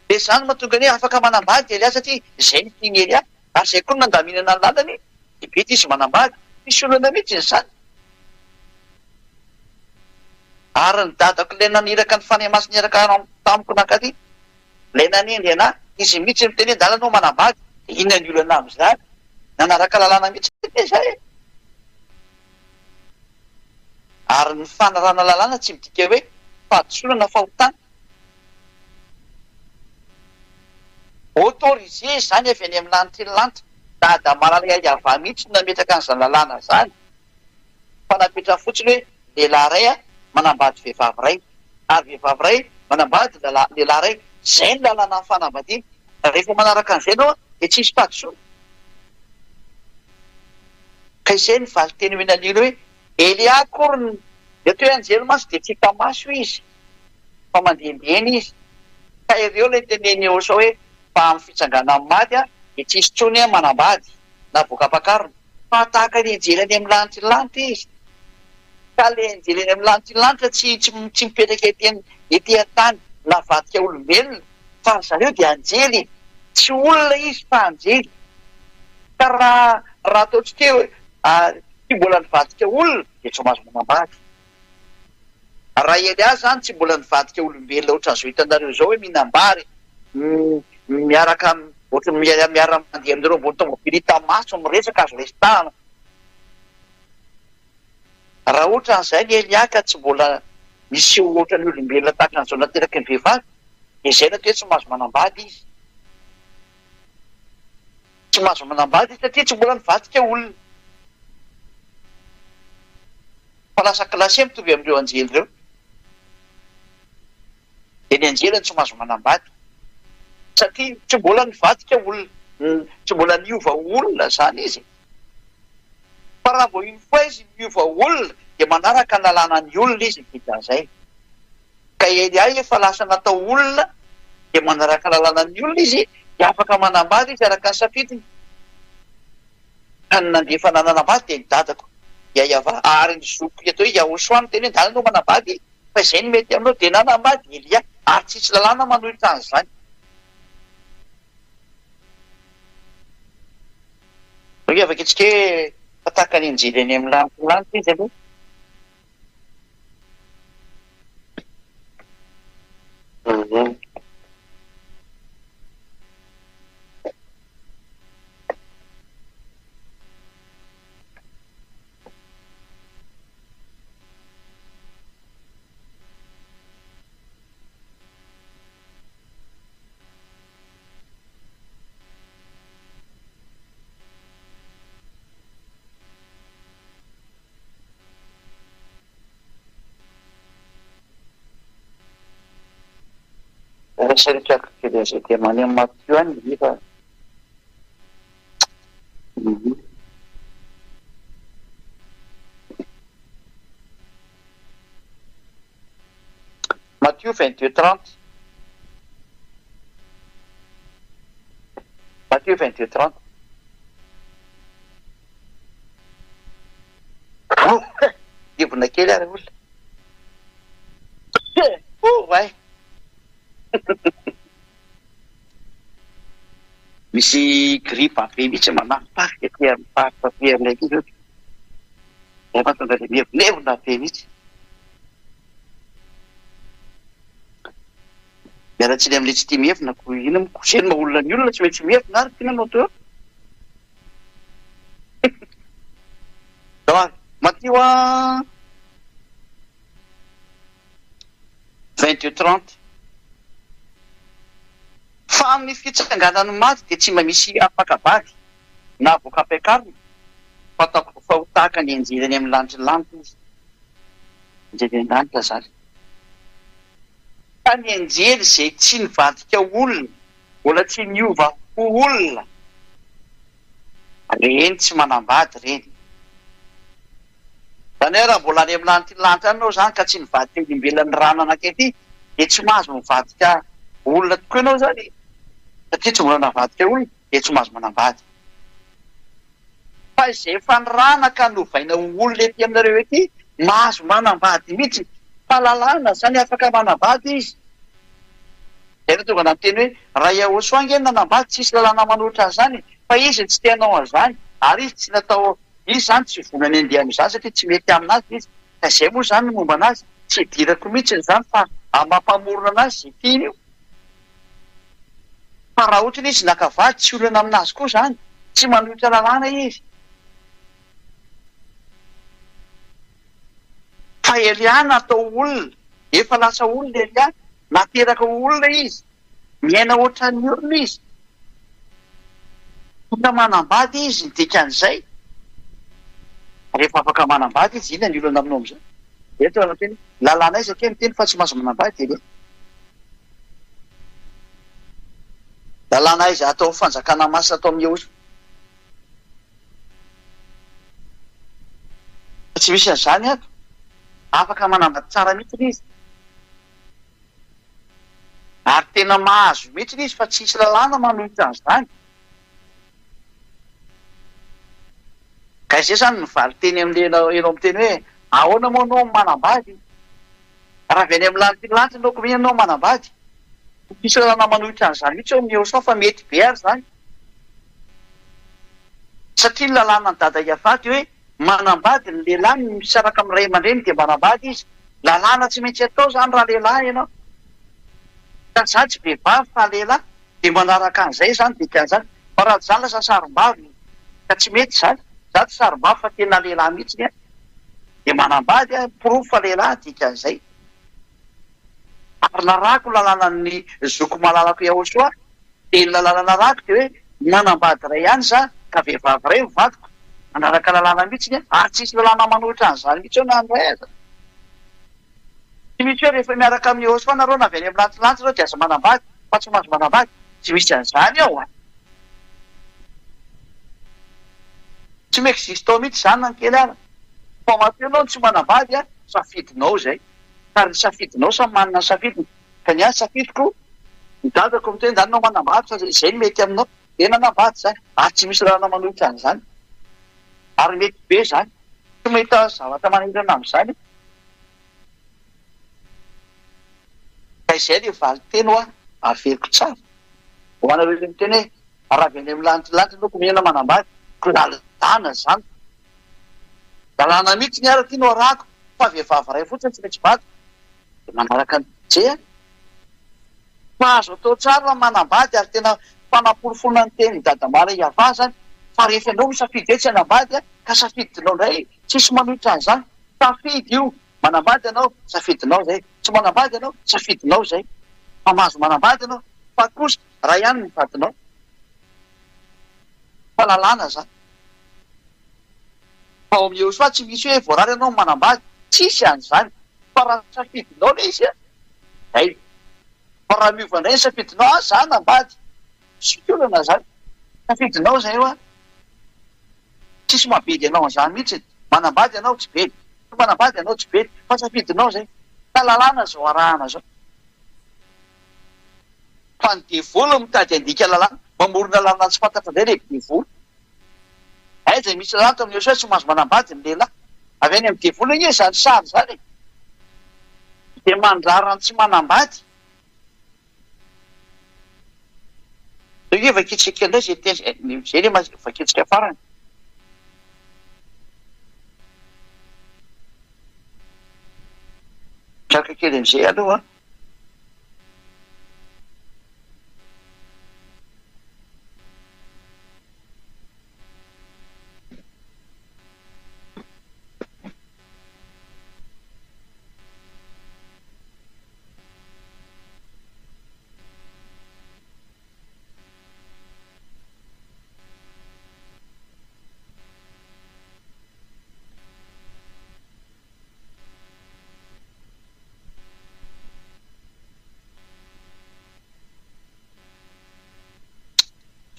Dia izany mahatonga ny afaka manambady Eliary satria izay ny tiany Eliary. Ary izay koa nandaminana ny lalany dia bety izy manambady. Misy olana mihitsy izany. Ary ny dadako ilay naniraka ny fanahy masina niaraka tamiko nankaty. Ilay nanendry anahy izy mihitsy miteny hoe dalanao manambady. Inona ny olana amin'izany? Nanaraka lalàna mihitsy izay. Ary ny fanarana lalàna tsy midika hoe fahadisolana fahotana. Autorisé zany avy any amin'ny lanitra ny lanitra. Dada Maria Iava mihitsy nametraka an'izany lalàna zany. Fa napetra fotsiny hoe lehilahy ray manambady vehivavy ray. Ary vehivavy ray manambady lehilahy ray. Izay ny lalàna ny fanambadiana. Rehefa manaraka an'izay ianao dia tsisy fahadisolana. ka izay ny valy teny menan'ilo hoe Elia kory de toe anjely maso de tsy hita maso izy fa mandehindehany izy ka ireo lay teneny eo sao hoe fa amin'ny fitsangana amin'ny maty de tsisy tsony manambady na voka-pakarona fa tahaka ny anjelany amin'ny lanitry ny lanitra izy ka le anjelany amin'ny lanitry ny lanitra tsy mipetraka ety an-tany navadika olombelona fa zareo de anjely tsy olona izy fa anjely ka raha ataotsika hoe tsy mbola nivadika olona de tsy mahazo manambady raha Elia zany tsy mbola nivadika olombelona ohatran'izao hitanareo zao hoe mihinam-bary miaraka ohatrany miara mandeha amin'ireo ambony tomobily hita maso miresaka azo resitahana raha ohatran'izay ny Elia ka tsy mbola misy ohatran'ny olombelona tahaka an'izao nateraky ny vehivavy de zay na toe tsy mahazo manambady izy tsy mahazo manambady satria tsy mbola nivadika olona fa lasa klasy mitovy amin'ireo anjely ireo de ny anjelany tsy mahazo manambady satria tsy mbola nivadika olona tsy mbola niova olona zany izy fa raha vao iny foa izy niova olona de manaraka nalàna ny olona izy vitan'izay ka Elia efa lasa natao olona de manaraka lalàna ny olona izy de afaka manambady izy araka ny safidiny ka ny nandefa nanambady de ny dadako iava ary ny zoko atao hoe Yahosoa teny hoe dala no manambady fa izay ny mety aminao de nanambady Elia ary tsisy lalàna manohitra an'izany afaka itsika hoe fatahaka ny anjelany amin'ny lanitra izy aloha Saritako kely zay de maneho Matthieu any izy Matthieu 22:30 Matthieu 22:30 divona kely ary olona way misy gripa be mihitsy manafipaika ty amin'ny faritra be aminay aty zao efa tonga de mihevonevona be mihitsy miaratsiny amin'le tsy tia mihevona ko ina mikoseny ma olona ny olona tsy maintsy mihevona ary tina anao teo zao Matthieu 22:30 fa amin'ny fitsanganany maty de tsy mba misy afakavady na voka-piakarona fa ho tahaka ny anjelany amin'ny lanitry ny lanitra izy anjelany lanitra zany fa ny anjely zay tsy nivadika olona mbola tsy niova ho olona reny tsy manambady reny zany hoe raha mbola any amin'ny lanitry ny lanitra anao zany ka tsy nivadika olombelon'ny rano anakety de tsy mahazo mivadika olona tokoa ianao zany satria tsy mbola navadika olona de tsy mahazo manambady fa izay efa nirana ka novaina olona ety aminareo ety mahazo manambady mihitsy fahalalana zany afaka manambady izy zay no tonga namteny hoe raha Yahosoa angeny nanambady tsisy lalàna manohitra an'izany fa izy tsy tenao an'izany ary izy tsy natao izy zany tsy vonany andeha amin'izany satria tsy mety aminazy izy ka izay moa zany ny momba anazy tsy hidirako mihitsy zany fa amampamorona anazy zay tiany io fa raha ohatra ny izy nakavady tsy olana aminazy koa zany tsy manohitra lalàna izy fa Elia natao olona efa lasa olona Elia nateraka olona izy miaina ohatran'ny olona izy tonga manambady izy dikan'izay rehefa afaka manambady izy ina ny olana aminao am'izay eto anateny lalàna izy ake miteny fa tsy mahazo manambady Elia lalàna izy atao fanjakana masina atao amin'ny Yahosoa tsy misy an'izany ato afaka manambady tsara mihitsy izy ary tena mahazo mihitsy izy fa tsisy lalàna manohitra an'izany ka izay zany mivaly teny am'lena enao amin'ny teny hoe ahoana moa anao manambady raha avy any amin'ny lanitra naoko mihitsy anao manambady tsisy lalàna manohitra an'izany mihitsy eo amin'ny eo sao fa mety be ary zany satria ny lalàna ny dada Iafady hoe manambady ny lehilahy misaraka amin'ny ray aman-dreny dia manambady izy lalàna tsy maintsy atao zany raha lehilahy ianao ka zany tsy vehivavy fa lehilahy dia manaraka an'izay zany dia tian'izany fa raha zany lasa sarim-bavy ka tsy mety zany za tsy sarim-bavy fa tena lehilahy mihitsy dia manambady pirofo fa lehilahy dikan'izay ary narako lalànan'ny zoko malalako Yahosoa dia ny lalàna narako dia hoe manambady ray ihany za ka vehivavy ray mivadiko manaraka lalàna mihitsy ary tsisy lalàna manohitra an'izany mihitsy eo na andray aza tsy misy hoe rehefa miaraka amin'ny Yahosoa nareo na avy any amin'ny lantsilantsy reo dia aza manambady fa tsy mahazo manambady tsy misy an'izany ao a tsy miexiste ao mihitsy zany na ny kely ara fa mateo anao tsy manambady a safidinao zay ary ny safidinao samy manana ny safidiny ka ny any safidiko ny dadako amin'ny teny zany nao manambady fa izay ny mety aminao dia nanambady zany ary tsy misy lalàna manohitra an'izany ary mety be zany tsy mahita zavatra manahirana amin'izany ka izay le valy teny ho a averiko tsara ho anareo le miteny hoe raha avy any amin'ny lanitrilantry naoko mihena manambady ko lalàna zany lalàna mihitsy ny ara ty no arako fa vehivavy ray fotsiny tsy maintsy vady dia manaraka ny je fa azo atao tsara raha manambady ary tena fanaporofona ny teny dadamara Iavà zany fa rehefa ianao misafidy hoe tsy hanambady ka safidinao indray tsisy manohitra an'izany safidy io manambady ianao safidinao zay tsy manambady ianao safidinao zay fa mahazo manambady ianao fa kosa raha ihany ny vadinao fa lalàna zany fa ao amin'ny Yahosoa tsy misy hoe voarary ianao manambady tsisy an'izany fa raha safidinao le izy zay fa raha miova indray ny safidinao za nambady sikolana zany safidinao zay eo a tsisy mabedy ianao an'izany mihitsy manambady ianao tsy bedy manambady ianao tsy bedy fa safidinao zay ka lalàna zao arahana zao fa ny devolo mitady andika lalàna mamorona lalàna tsy fantatra indray le devolo zay misy lalàna to amin'ny Yahosoa tsy mahazo manambady ny lehilahy avy any amin'ny devolo igny zany sary zany dia mandrarany tsy manambady hoe vakitsika indray zay teny zay le vakitsika farany traka kely am'izay aloha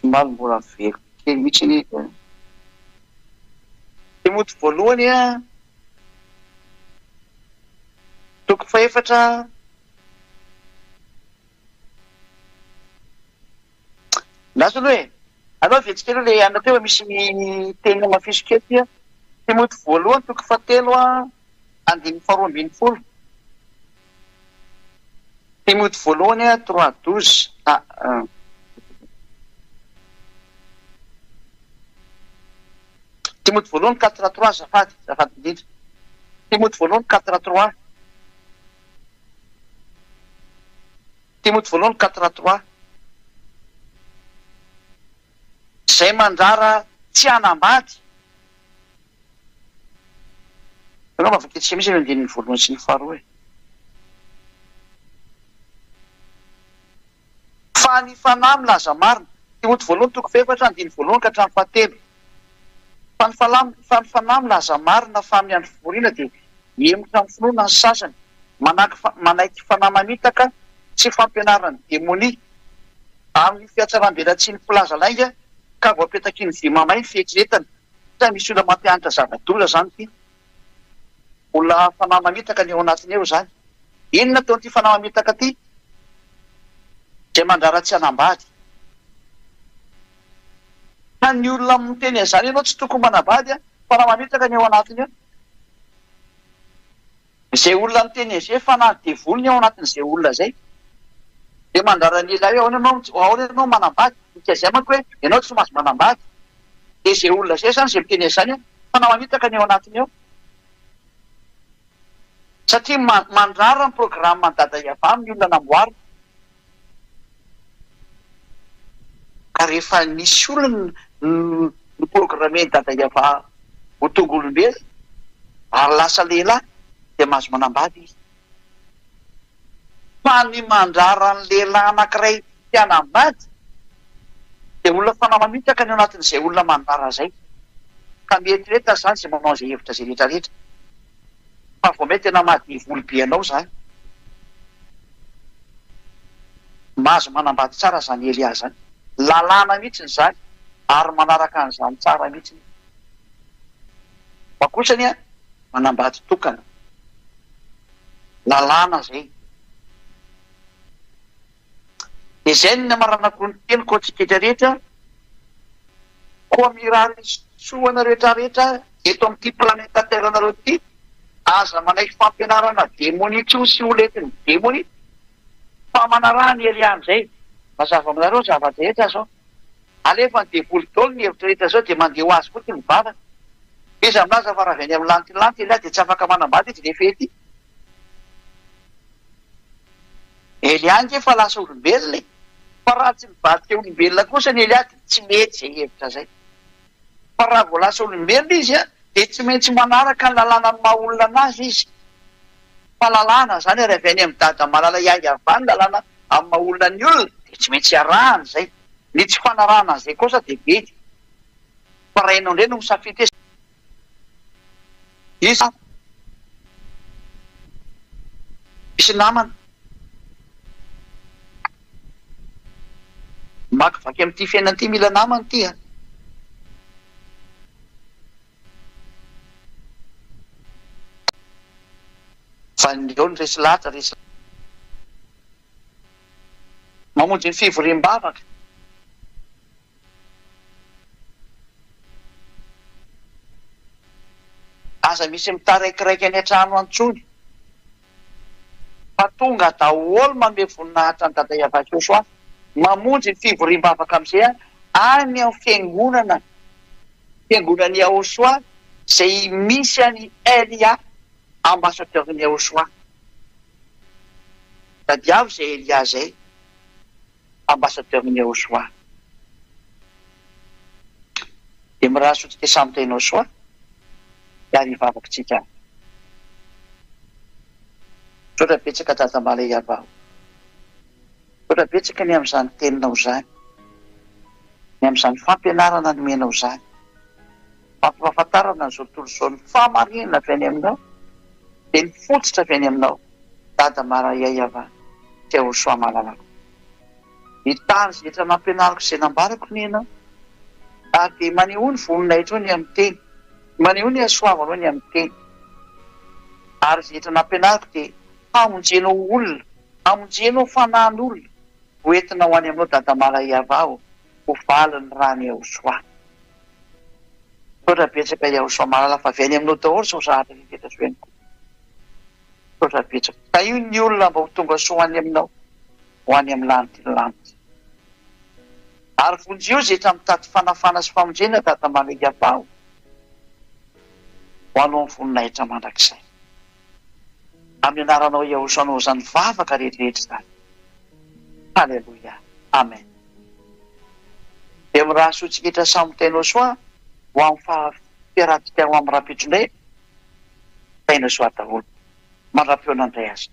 somary mbola veriko kely mihitsy ny Timoty voalohany a toko faefatra lasony hoe anao vetsikely le anateo misy teny mafiso kely tia Timoty voalohany toko fahatelo a andiny faharoa ambin'ny folo Timoty voalohany a 3:12 Timoty voalohany 4:3 zafady indrindra Timoty voalohany 4:3 Timoty voalohany 4:3 zay mandrara tsy hanambady anao mavaketsika misy andininy voalohany sy ny faharoa fa ny fanahy milaza marina Timoty voalohany toko faefatra andiny voalohany ka hatramin'ny fahatelo fa ny fanahy milaza marina fa amin'ny andro fivoriana dia emotra amin'ny finoana ny sasany manaiky fanahy manitaka tsy fampianarany demonia amin'ny fiatsaram-belatsy ny mpilaza lainga ka voapetaky ny vy mamay ny fieritreretana sa misy olona mampianatra zava-doza zany ty olona fanahy mamitaka ny eo anatiny eo zany. Inona teo an'ity fanahy mamitaka ty? Zay mandraratsy anambady. Ka ny olona miteny an'izany ianao tsy tokony manambady fanahy mamitaka ny eo anatiny eo. Izay olona miteny an'izay fanahy devoly ny eo anatin'izay olona zay. Dia mandrara ny ilay hoe ahoana ianao manambady? Zay manko hoe ianao tsy mahazo manambady. Dia izay olona zay zany izay miteny an'izany fanahy mamitaka ny eo anatiny eo. Satria mandrara ny programa ny dada Iava amin'ny olona namboarina. Ka rehefa nisy olona ny programeny dada Iava ho tonga olombelona ary lasa lehilahy dia mahazo manambady izy. Fa ny mandrara ny lehilahy anankiray tianambady dia olona fanahy mamitaka ny eo anatin'izay olona mandrara zay. Ka mety rehetra zany izay manao izay hevitra izay rehetrarehetra. Fa vao mety tena mahadivoly be anao zany. Mahazo manambady tsara zany Elia zany. Lalàna mihitsy zany ary manaraka an'izany tsara mihitsy. Fa kosany manambady tokana. Lalàna zay. Dia zay ny namaranako ny teniko antsika rehetra. Koa mirary soana rehetrarehetra eto amin'ity planeta Terre nareo ity. Aza manaiky fampianarana démonitry sy oletiny démonite. Fa manarahany Elia zay. Mazava aminareo zava-drehetra zao. Alefa ny devoly taolo ny hevitra rehetra zao dia mandeha ho azy koa ty mivavaka. Izy aminazy fa raha avy any amin'ny lantilanty Elia dia tsy afaka manambady izy le fety. Elia nge lasa olombelona. Fa raha tsy mivadika olombelona kosa ny Elia dia tsy mety zay hevitra zay. Fa raha vao lasa olombelona izy dia tsy maintsy manaraka ny lalàna ny maha olona anazy izy. Fa lalàna zany raha avy any amin'ny dada malala Iava ny lalàna amin'ny maha olona ny olona dia tsy maintsy arahana zay. Ny tsy fanarahana zay kosa dia bedy. Fa raha ianao indray no misafidy izy misy namana makivaky amin'ity fiainana ity mila namana ity fa ny eo ny resy lahatra resy mamonjy ny fivoriam-bavaka. Aza misy mitaraikiraiky any an-trano antsony. Fa tonga daholo manome voninahitra ny dada Iava Joshua mamonjy ny fivoriam-bavaka amin'izay any amin'ny fiangonana. Fiangonan'i Yahosoa izay misy any Elia ambassadeur-n'i Yahosoa. Tadiavo izay Elia zay ambassadeur-n'i Yahosoa. Dia miraso tsika samy tainao soa ary hivavakitsika. Sotra betsaka dada mala Iava. Sotra betsaka ny amin'izany teninao zany. Ny amin'izany fampianarana nomenao zany. Fampahafantarana an'izao tontolo izao ny fahamarinana avy any aminao. Dia ny fototra avy any aminao. Dada mala Iava tsy Yahosoa malalaka. Ny tany izay rehetra nampianariko izay nambarako ny ianao. Ary dia maneho ny voninahitra ny amin'ny teny. Maneho ny hasoavanao ny amin'ny teny. Ary izay rehetra nampianariko dia hamonjenao olona, hamonjenao fanahin'olona. Hoentina ho any aminao dada mala Iava ho valiny raha ny Yahosoa. Sotra betsaka Yahosoa malala fa avy any aminao daholo sao zahatra rehetra soeniko. Sotra betsaka. Ka io ny olona mba ho tonga soa any aminao ho any amin'ny lantilanty. Ary vonjeo izay rehetra mitady fanafana sy famonjena dada mala Iava ho anao amin'ny voninahitra mandrakizay. Amin'ny anaranao Yahosoa anao izany vavaka rehetrarehetra zany. Halleluja. Amen. Dia miraso tsika rehetra samy tainao soa ho amin'ny fahampiarahantsika ho amin'ny raha-pitronay tainao soa daholo. Mandrapeo nandray azy.